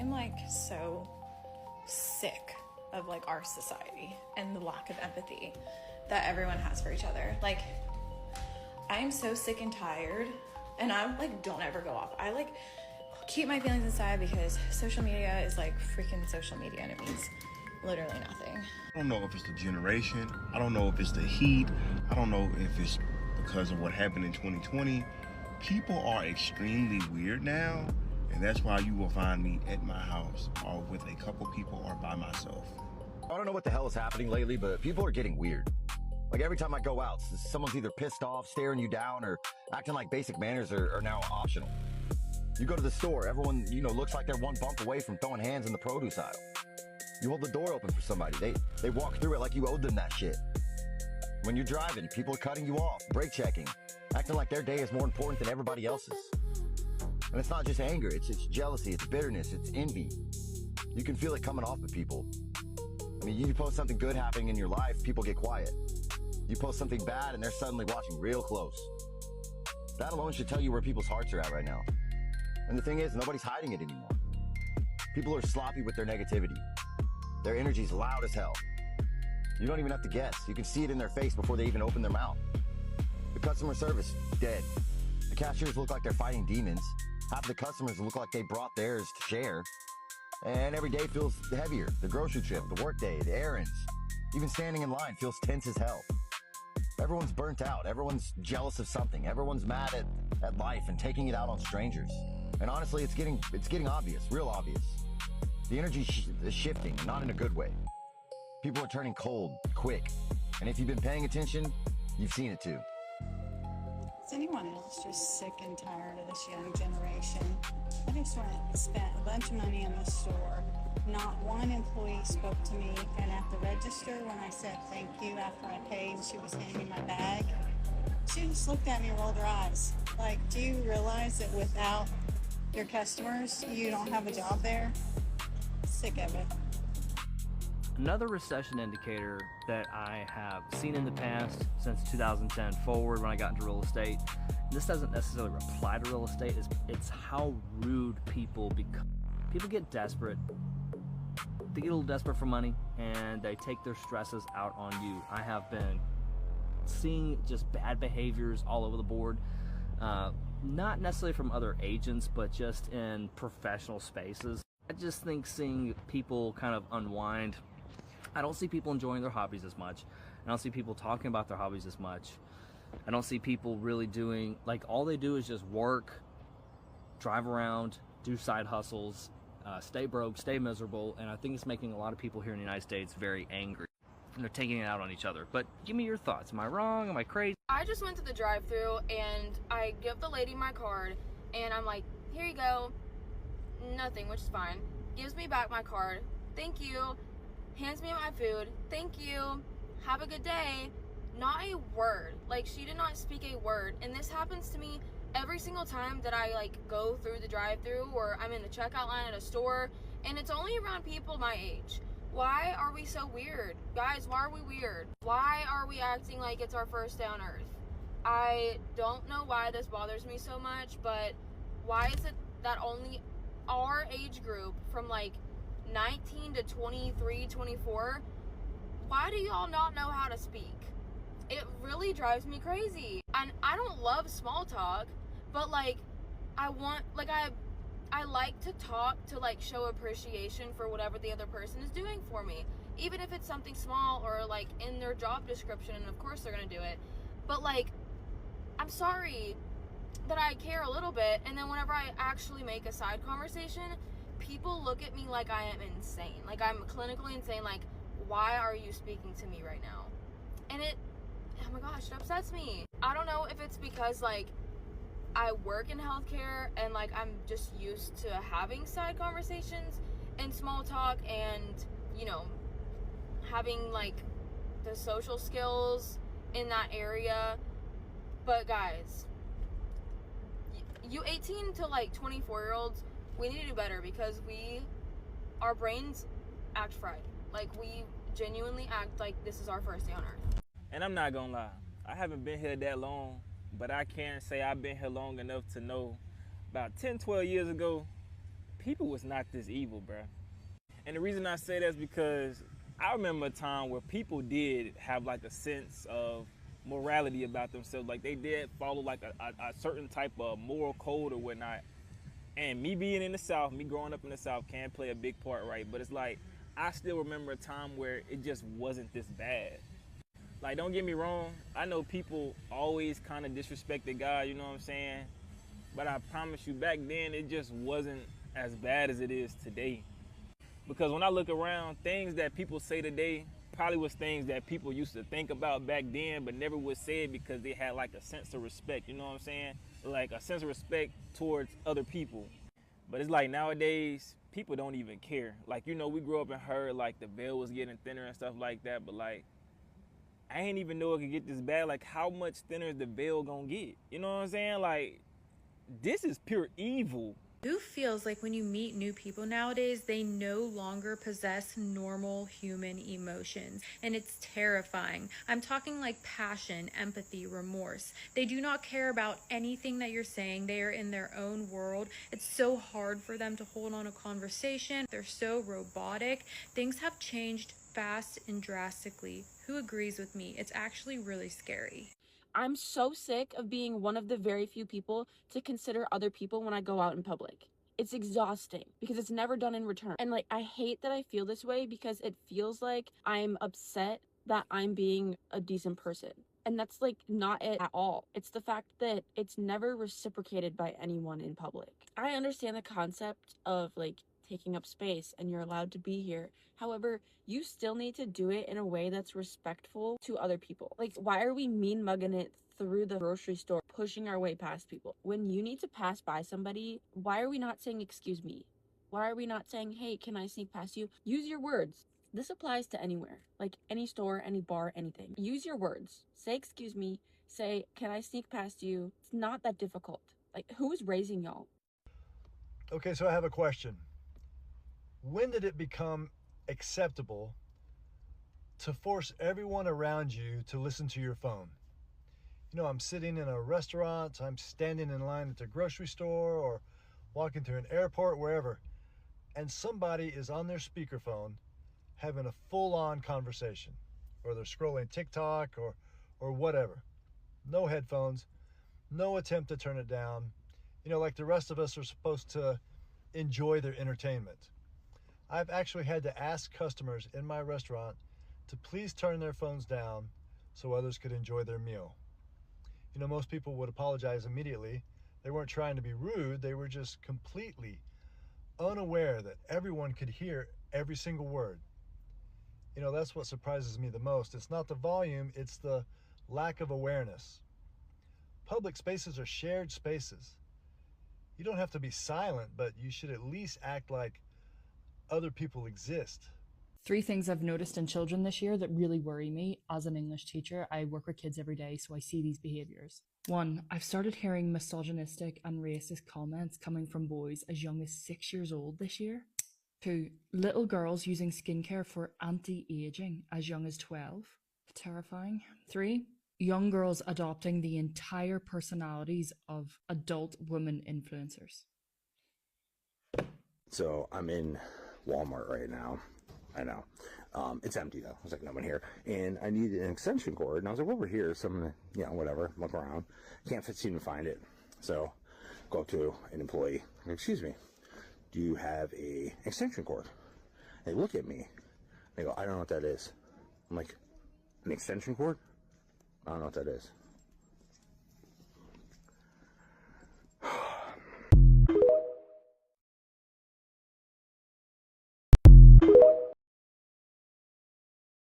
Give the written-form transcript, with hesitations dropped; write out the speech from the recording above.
I'm like so sick of like our society and the lack of empathy that everyone has for each other. Like, I'm so sick and tired, and I like don't ever go off. I like keep my feelings inside because social media is like freaking social media and it means literally nothing. I don't know if it's the generation. I don't know if it's the heat. I don't know if it's because of what happened in 2020. People are extremely weird now, and that's why you will find me at my house or with a couple people or by myself. I don't know what the hell is happening lately, but people are getting weird. Like every time I go out, someone's either pissed off, staring you down, or acting like basic manners are now optional. You go to the store, everyone, looks like they're one bump away from throwing hands in the produce aisle. You hold the door open for somebody. They walk through it like you owed them that shit. When you're driving, people are cutting you off, brake checking, acting like their day is more important than everybody else's. And it's not just anger, it's jealousy, it's bitterness, it's envy. You can feel it coming off of people. I mean, you post something good happening in your life, people get quiet. You post something bad and they're suddenly watching real close. That alone should tell you where people's hearts are at right now. And the thing is, nobody's hiding it anymore. People are sloppy with their negativity. Their energy's loud as hell. You don't even have to guess. You can see it in their face before they even open their mouth. The customer service, dead. The cashiers look like they're fighting demons. Half of the customers look like they brought theirs to share. And every day feels heavier. The grocery trip, the work day, the errands. Even standing in line feels tense as hell. Everyone's burnt out. Everyone's jealous of something. Everyone's mad at life and taking it out on strangers. And honestly, it's getting obvious, real obvious. The energy is shifting, not in a good way. People are turning cold, quick. And if you've been paying attention, you've seen it too. Is anyone else just sick and tired of this young generation? I just went and spent a bunch of money in the store. Not one employee spoke to me, and at the register when I said thank you after I paid, she was handing me my bag. She just looked at me and rolled her eyes. Like, do you realize that without your customers, you don't have a job there? Sick of it. Another recession indicator that I have seen in the past since 2010 forward when I got into real estate, and this doesn't necessarily apply to real estate, is it's how rude people become. People get desperate. They get a little desperate for money and they take their stresses out on you. I have been seeing just bad behaviors all over the board. Not necessarily from other agents, but just in professional spaces. I just think seeing people kind of unwind. I don't see people enjoying their hobbies as much. I don't see people talking about their hobbies as much. I don't see people really doing, like, all they do is just work, drive around, do side hustles, stay broke, stay miserable, and I think it's making a lot of people here in the United States very angry. And they're taking it out on each other. But give me your thoughts. Am I wrong? Am I crazy? I just went to the drive-thru and I give the lady my card and I'm like, here you go. Nothing, which is fine. Gives me back my card. Thank you. Hands me my food. Thank you. Have a good day. Not a word. Like, she did not speak a word. And this happens to me every single time that I like go through the drive-thru or I'm in the checkout line at a store, and it's only around people my age. Why are we so weird? Guys, why are we weird? Why are we acting like it's our first day on earth? I don't know why this bothers me so much, but why is it that only our age group from like 19 to 23, 24, why do y'all not know how to speak? It really drives me crazy. And I don't love small talk, but like I like to talk to like show appreciation for whatever the other person is doing for me, even if it's something small or like in their job description, and of course they're gonna do it. But like, I'm sorry that I care a little bit, and then whenever I actually make a side conversation, people look at me like I am insane, like I'm clinically insane. Like, why are you speaking to me right now? And oh my gosh, it upsets me. I don't know if it's because like I work in healthcare and like I'm just used to having side conversations and small talk and, you know, having like the social skills in that area. But guys, you 18 to like 24-year-olds, we need to do better because our brains act fried. Like, we genuinely act like this is our first day on earth. And I'm not gonna lie, I haven't been here that long, but I can say I've been here long enough to know about 10, 12 years ago, people was not this evil, bruh. And the reason I say that is because I remember a time where people did have like a sense of morality about themselves. Like they did follow like a certain type of moral code or whatnot. And me being in the South, me growing up in the South can play a big part, right? But it's like, I still remember a time where it just wasn't this bad. Like, don't get me wrong, I know people always kind of disrespected God, you know what I'm saying? But I promise you, back then, it just wasn't as bad as it is today. Because when I look around, things that people say today probably was things that people used to think about back then, but never would say it because they had like a sense of respect, you know what I'm saying? Like a sense of respect towards other people. But it's like nowadays, people don't even care. Like, you know, we grew up and heard like the veil was getting thinner and stuff like that, but like, I ain't even know it could get this bad. Like, how much thinner is the veil gonna get? You know what I'm saying? Like, this is pure evil. Who feels like when you meet new people nowadays, they no longer possess normal human emotions, and it's terrifying. I'm talking like passion, empathy, remorse. They do not care about anything that you're saying. They are in their own world. It's so hard for them to hold on a conversation. They're so robotic. Things have changed fast and drastically. Who agrees with me? It's actually really scary. I'm so sick of being one of the very few people to consider other people when I go out in public. It's exhausting because it's never done in return. And like, I hate that I feel this way because it feels like I'm upset that I'm being a decent person. And that's like not it at all. It's the fact that it's never reciprocated by anyone in public. I understand the concept of like taking up space and you're allowed to be here. However, you still need to do it in a way that's respectful to other people. Like, why are we mean mugging it through the grocery store, pushing our way past people? When you need to pass by somebody, why are we not saying, excuse me? Why are we not saying, hey, can I sneak past you? Use your words. This applies to anywhere, like any store, any bar, anything. Use your words. Say, excuse me. Say, can I sneak past you? It's not that difficult. Like, who is raising y'all? Okay, so I have a question. When did it become acceptable to force everyone around you to listen to your phone? You know, I'm sitting in a restaurant, I'm standing in line at the grocery store or walking through an airport, wherever, and somebody is on their speakerphone having a full-on conversation, or they're scrolling TikTok or whatever. No headphones, no attempt to turn it down. You know, like the rest of us are supposed to enjoy their entertainment. I've actually had to ask customers in my restaurant to please turn their phones down so others could enjoy their meal. You know, most people would apologize immediately. They weren't trying to be rude, they were just completely unaware that everyone could hear every single word. You know, that's what surprises me the most. It's not the volume, it's the lack of awareness. Public spaces are shared spaces. You don't have to be silent, but you should at least act like other people exist. 3 things I've noticed in children this year that really worry me. As an English teacher, I work with kids every day, so I see these behaviours. 1, I've started hearing misogynistic and racist comments coming from boys as young as 6 years old this year. 2, little girls using skincare for anti-aging as young as 12. Terrifying. 3, young girls adopting the entire personalities of adult women influencers. So I'm in Walmart right now. I know. It's empty though. There's like no one here. And I need an extension cord. And I was like, over here, whatever, look around. Can't seem to find it. So go up to an employee. Excuse me, do you have a extension cord? They look at me. They go, I don't know what that is. I'm like, an extension cord? I don't know what that is.